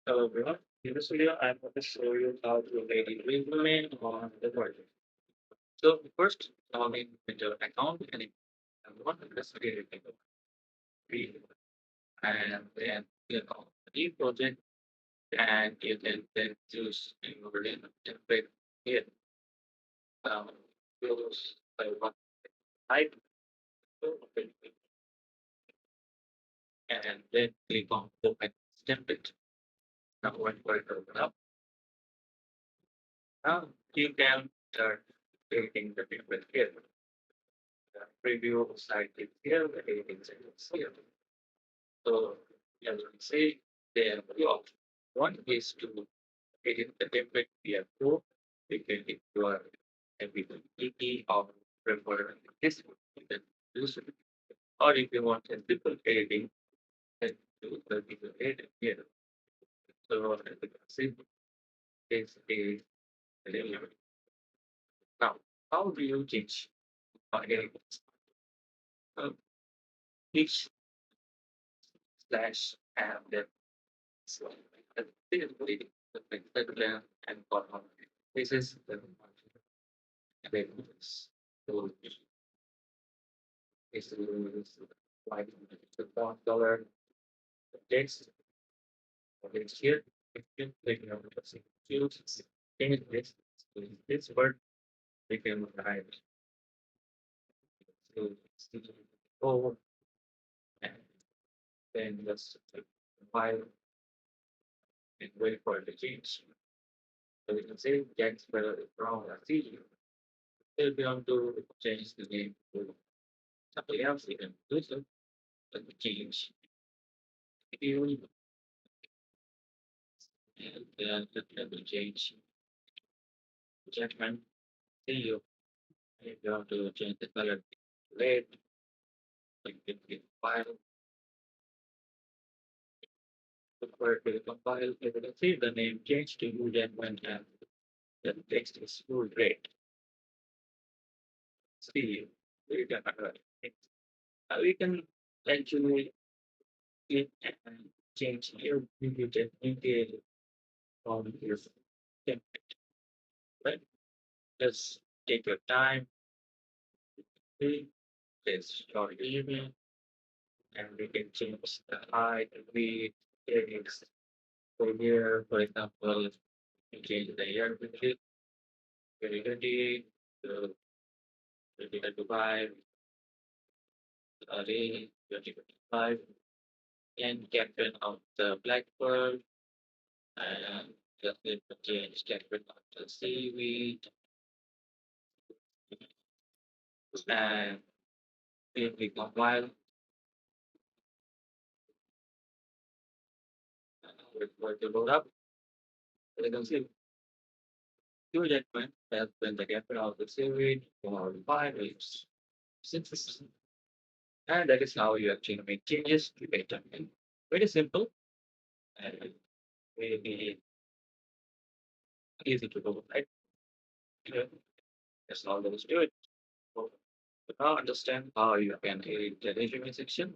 Hello everyone. In this video, I'm going to show you how to create a resume on the project. So first, log in with your account and if you want to create a resume, and then click on the new project, and you can then choose your template here. Um, Choose by what type, and then click on open template. Now when you open up, now you can start creating the template here. The preview site is here, the editing site is here. So as we say, there are two options. One is to edit the template via code. You can if you are with EE or prefer this one, you can use it. Or if you want a simple editing, then do the visual edit here. So as you can see, this is the element. Now, how do you change edit? So each slash and then so this is the and bottom. This is the labels. So this is like the font color, the text, what is here. If you click on the fields, change this word, we can write so over and then just file and wait for the change. So we can say get spell wrong as easier. If you want to change the name to something else, you can do so. But change view and then it will change judgment. See you. If you want to change the color to red, you can click file. Look for it to compile. If you can see the name changed to you, then when the text is full red. See you. You can we can actually click and change here. You can detail on your template. Right? Just take your time. This your email, and we can change the height, width, text. For here, for example, you change the year quickly, 2020 to 2025, array 2025, and caption of the blackbird, and just need to change caption of the seaweed, and if we compile, we're going to load up, you can see two judgment has been the caption of the seaweed for 5 weeks. Synthesis. And that is how you actually make changes to data. Very simple and very easy to do, right? Yeah, that's all there is to it. So now understand how you can edit the resume section.